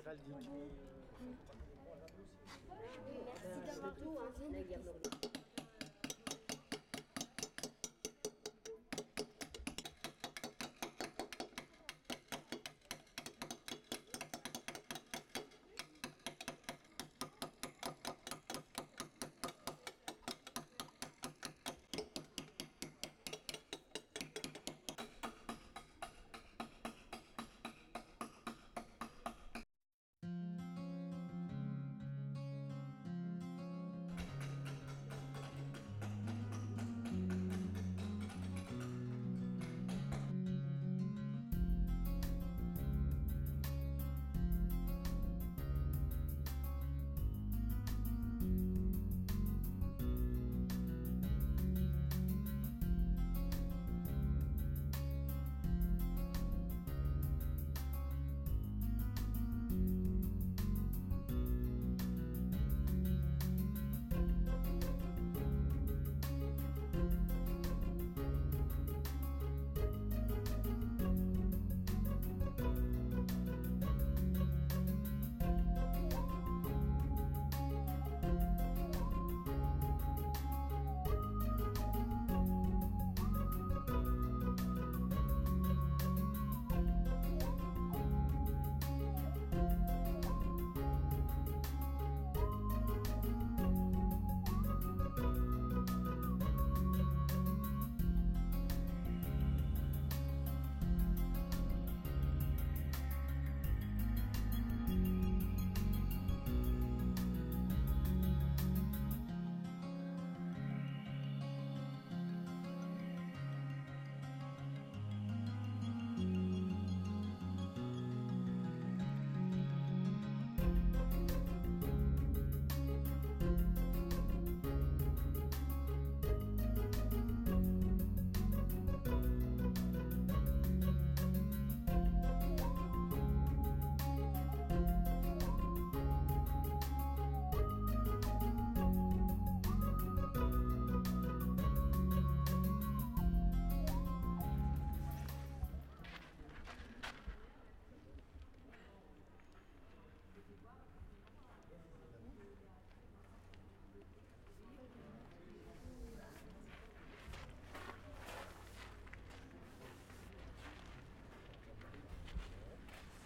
Héraldique. Merci d'avoir tout, hein, la guerre nordique.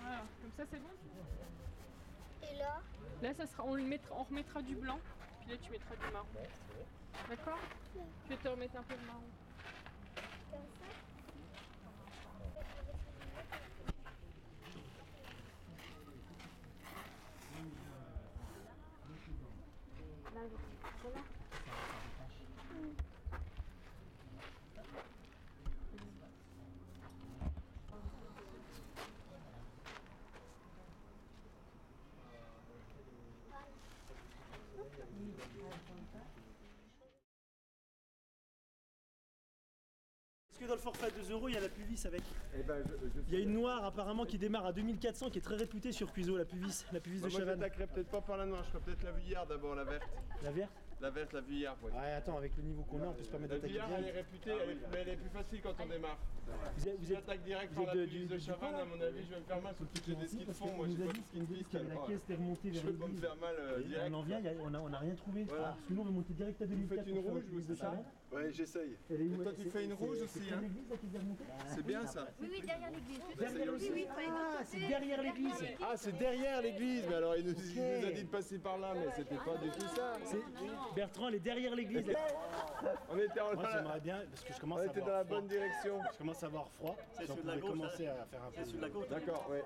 Voilà, comme ça c'est bon. Et là? Là ça sera, on remettra du blanc, puis là tu mettras du marron. D'accord? Je vais te remettre un peu de marron. Comme ça? Là, voilà. Est-ce que dans le forfait à 2 €, il y a la Puvis avec? Eh ben, Il y a une noire apparemment qui démarre à 2400 qui est très réputée sur Cuiseau, la Puvis de moi, je Chavannes. t'attaquerai peut-être pas par la noire, je ferai peut-être la vuyard d'abord, la verte. La verte? La verte, la vuyard, ouais. Ouais, attends, avec le niveau qu'on a, on peut se permettre La d'attaquer vuyard, elle est direct. réputée, mais elle est plus facile quand on démarre. Vous êtes, Si j'attaque direct vous par êtes la de- Puvis du de Chavannes, coin, à mon avis, je vais me faire mal, surtout que j'ai des skis de fond, moi, j'ai pas de ski de piste, qu'il y avait la alors, caisse, t'es remontée vers je peux pas me l'église. faire mal direct. On en vient, on a rien trouvé. Voilà. Parce que nous on veut monter direct à 2004. Vous faites une pour faire la rouge, Puvis vous, de c'est ça? Chavannes. Ouais, j'essaye. Elle est où? Et toi, tu C'est- fais une rouge c'est aussi, près de hein? l'église, là, qu'ils doivent monter. C'est bien ça. Oui, oui, derrière l'église. Derrière aussi. l'église. Ah, c'est derrière l'église. Ah, c'est derrière l'église, mais alors il nous a dit de passer par là, mais c'était pas du tout ça. Bertrand, elle est derrière l'église. On était en Moi j'aimerais bien, parce que je commence On à était dans avoir la froid. bonne direction. Je commence à avoir froid. Si on pouvait commencer à faire un peu. D'accord, ouais.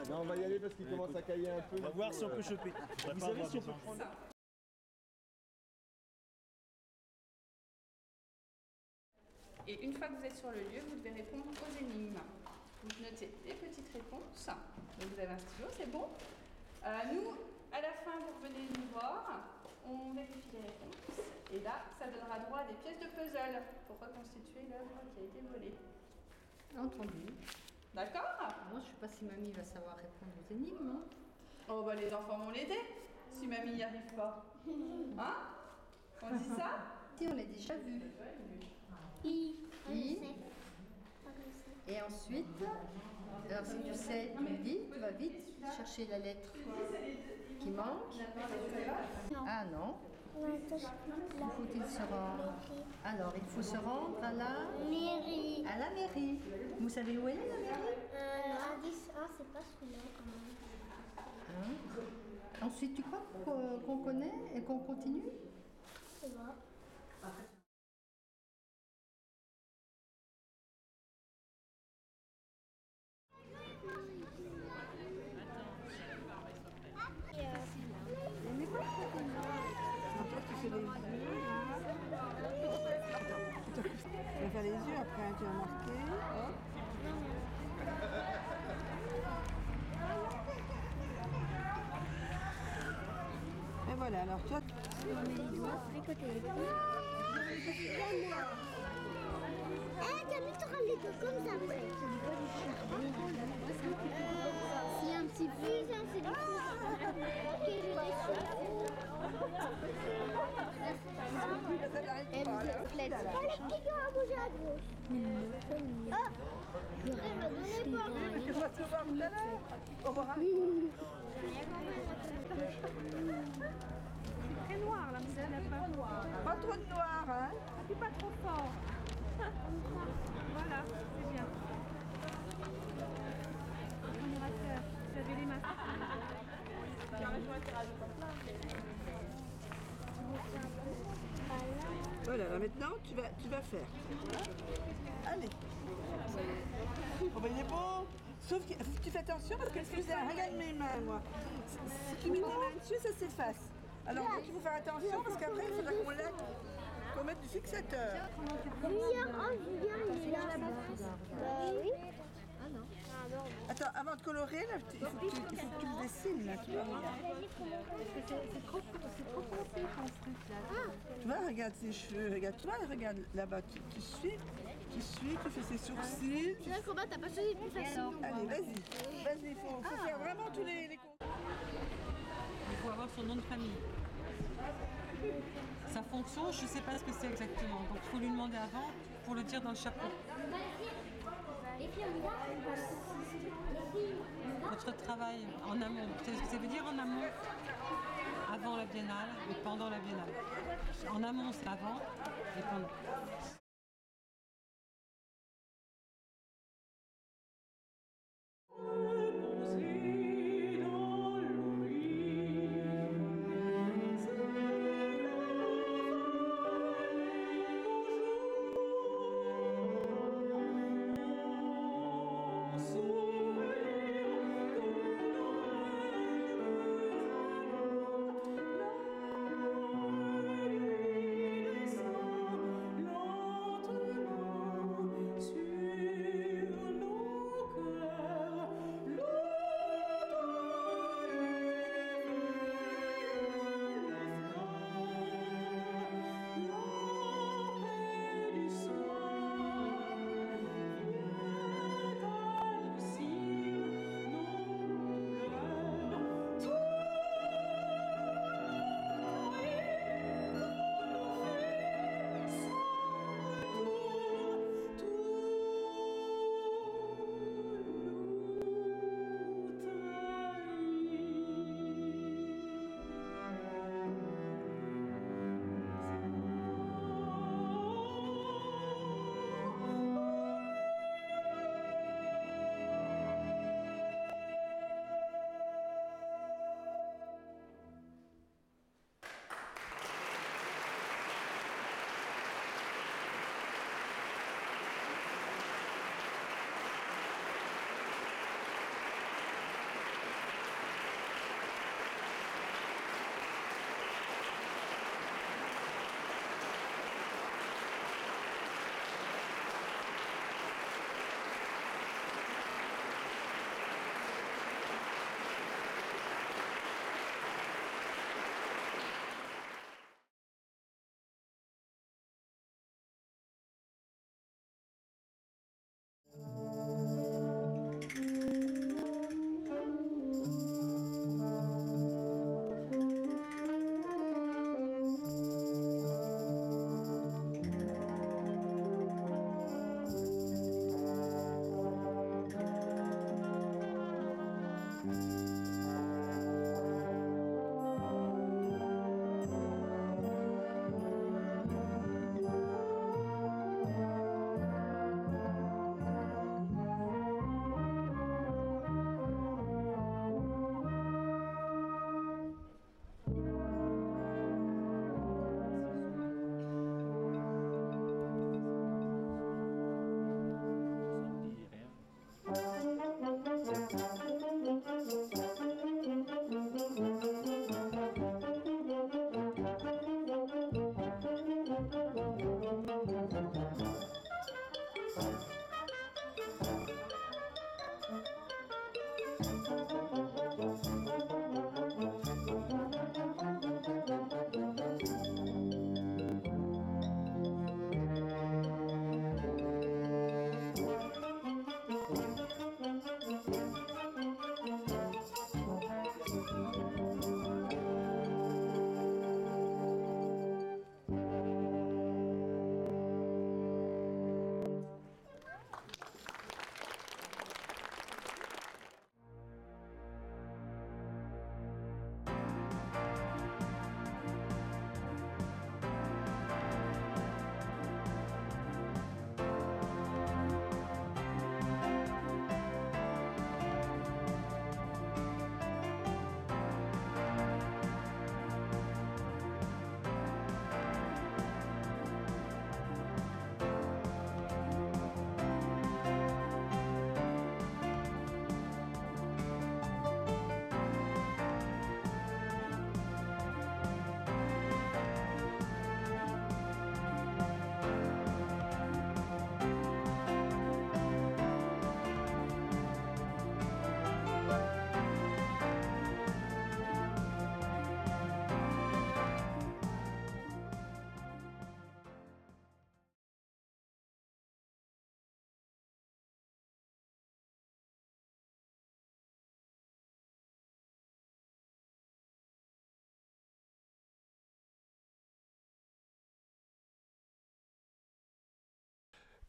Non, on va y aller parce qu'il commence à cailler un peu. On va voir si on peut choper. Vous savez si on peut prendre. Et une fois que vous êtes sur le lieu, vous devez répondre aux énigmes. Vous notez des petites réponses. Donc vous avez un stylo, c'est bon. Nous, à la fin, vous revenez nous voir. On vérifie les réponses. Et là, ça donnera droit à des pièces de puzzle pour reconstituer l'œuvre qui a été volée. Entendu. D'accord? Moi, je sais pas si mamie va savoir répondre aux énigmes. Hein. Oh bah les enfants vont l'aider, si mamie n'y arrive pas. Hein? On dit ça? Si, on l'a déjà vu. I. I. Et ensuite Ensuite, alors si tu sais, tu me dis, tu vas vite chercher la lettre qui manque. Ah non. Il faut-il se rendre? Alors, il faut se rendre à la Mairie. À la mairie. Vous savez où elle est, la mairie? Indice 1, c'est pas celui-là quand même. Hein? Ensuite, tu crois qu'on connaît et qu'on continue? C'est vrai. Tu vas faire les yeux après, hein, tu vas marquer. Et voilà, alors toi, On met les doigts, tricoter les doigts. Eh, Camille, tu auras les doigts comme ça après. C'est un petit peu, ça, c'est du Ok, je dessus. Et vous êtes flettes. Oh, les petits gars à bouger à gauche. Ah, j'aurais me donné pas. tu vas te voir tout à l'heure. Au revoir. Très noir là, vous avez pas noir. Pas trop de noir, hein. Puis pas trop fort. Voilà, c'est bien. Admirateur, vous avez les masques. Voilà, là maintenant tu vas faire. Allez. Oh ben il est beau. Sauf que tu fais attention parce que regarde mes mains moi. Si tu mets tes mains dessus, ça s'efface. Alors donc il faut faire attention parce qu'après il faudra qu'on mette du fixateur. Julien, il est là. Oui. Attends, avant de colorer, là, il faut que tu le dessines là, tu vois. C'est trop foncé ton truc là. Tu vois, regarde ses cheveux, regarde, tu vois, regarde là-bas, tu suis, tu fais ses sourcils. C'est vrai, Combien t'as pas choisi plus facile. Allez, vas-y, faut faire vraiment tous les comptes. Il faut avoir son nom de famille. Sa fonction, je ne sais pas ce que c'est exactement. Donc il faut lui demander avant pour le dire dans le chapeau. Votre travail en amont. Vous savez ce que ça veut dire en amont? Avant la biennale et pendant la biennale. En amont, c'est avant et pendant.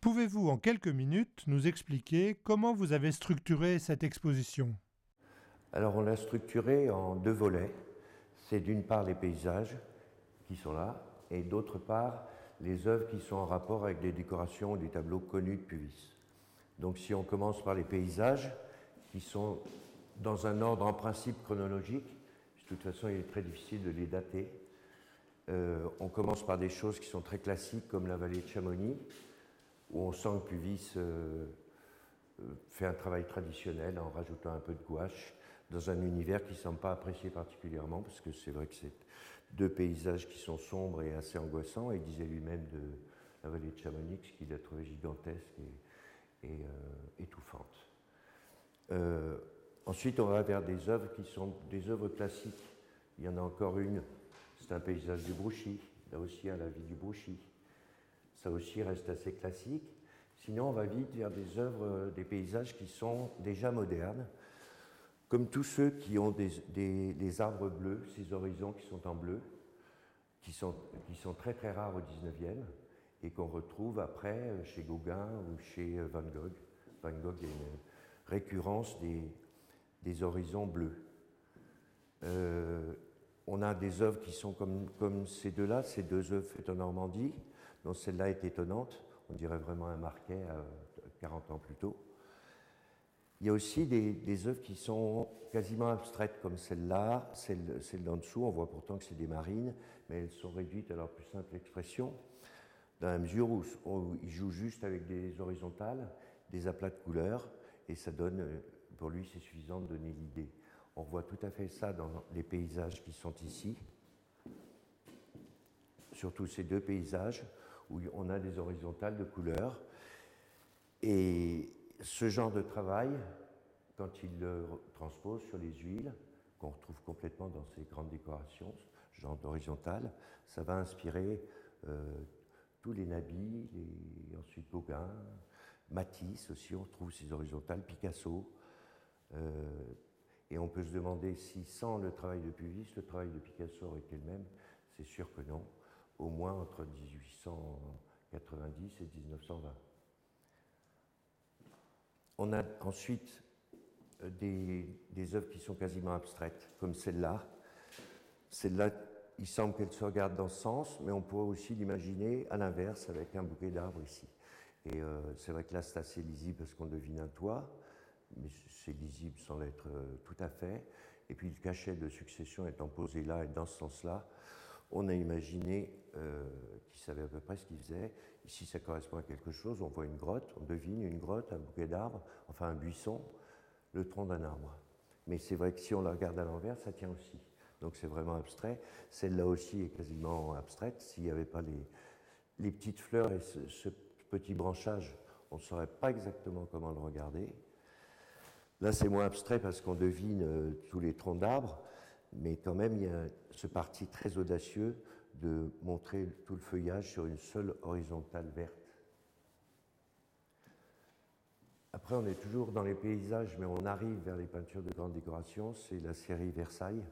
Pouvez-vous en quelques minutes nous expliquer comment vous avez structuré cette exposition? Alors on l'a structuré en 2 volets. C'est d'une part les paysages qui sont là et d'autre part les œuvres qui sont en rapport avec des décorations ou des tableaux connus de Puvis. Donc si on commence par les paysages qui sont dans un ordre en principe chronologique, de toute façon il est très difficile de les dater. On commence par des choses qui sont très classiques comme la vallée de Chamonix, où on sent que Puvis fait un travail traditionnel en rajoutant un peu de gouache dans un univers qui ne semble pas apprécié particulièrement, parce que c'est vrai que c'est 2 paysages qui sont sombres et assez angoissants, et il disait lui-même de la vallée de Chamonix qu'il a trouvé gigantesque et étouffante. Ensuite, on va vers des œuvres qui sont des œuvres classiques. Il y en a encore une, c'est un paysage du Brouchy, là aussi à la vie du Brouchy. Ça aussi reste assez classique. Sinon, on va vite vers des œuvres, des paysages qui sont déjà modernes, comme tous ceux qui ont des arbres bleus, ces horizons qui sont en bleu, qui sont très très rares au 19e et qu'on retrouve après chez Gauguin ou chez Van Gogh. Van Gogh, il y a une récurrence des horizons bleus. On a des œuvres qui sont comme ces deux-là, ces 2 œuvres faites en Normandie, dont celle-là est étonnante, on dirait vraiment un Marquet 40 ans plus tôt. Il y a aussi des œuvres qui sont quasiment abstraites, comme celle-là, celle d'en dessous, on voit pourtant que c'est des marines, mais elles sont réduites à leur plus simple expression, dans la mesure où ils jouent juste avec des horizontales, des aplats de couleurs, et ça donne, pour lui, c'est suffisant de donner l'idée. On voit tout à fait ça dans les paysages qui sont ici, surtout ces 2 paysages, où on a des horizontales de couleurs, et ce genre de travail, quand il le transpose sur les huiles, qu'on retrouve complètement dans ces grandes décorations, ce genre d'horizontale, ça va inspirer tous les Nabis, ensuite Gauguin, Matisse aussi, on retrouve ces horizontales, Picasso. Et on peut se demander si sans le travail de Puvis, le travail de Picasso aurait été le même. C'est sûr que non, au moins entre 1890 et 1920. On a ensuite des œuvres qui sont quasiment abstraites, comme celle-là. Celle-là, il semble qu'elle se regarde dans ce sens, mais on pourrait aussi l'imaginer à l'inverse, avec un bouquet d'arbres ici. Et c'est vrai que là, c'est assez lisible parce qu'on devine un toit, mais c'est lisible sans l'être tout à fait. Et puis le cachet de succession étant posé là et dans ce sens-là, on a imaginé qu'il savait à peu près ce qu'il faisait. Ici, ça correspond à quelque chose. On voit une grotte, on devine une grotte, un bouquet d'arbres, enfin un buisson, le tronc d'un arbre. Mais c'est vrai que si on la regarde à l'envers, ça tient aussi. Donc c'est vraiment abstrait. Celle-là aussi est quasiment abstraite. S'il n'y avait pas les petites fleurs et ce petit branchage, on ne saurait pas exactement comment le regarder. Là, c'est moins abstrait parce qu'on devine tous les troncs d'arbres, mais quand même, il y a ce parti très audacieux de montrer tout le feuillage sur une seule horizontale verte. Après, on est toujours dans les paysages, mais on arrive vers les peintures de grande décoration. C'est la série Versailles,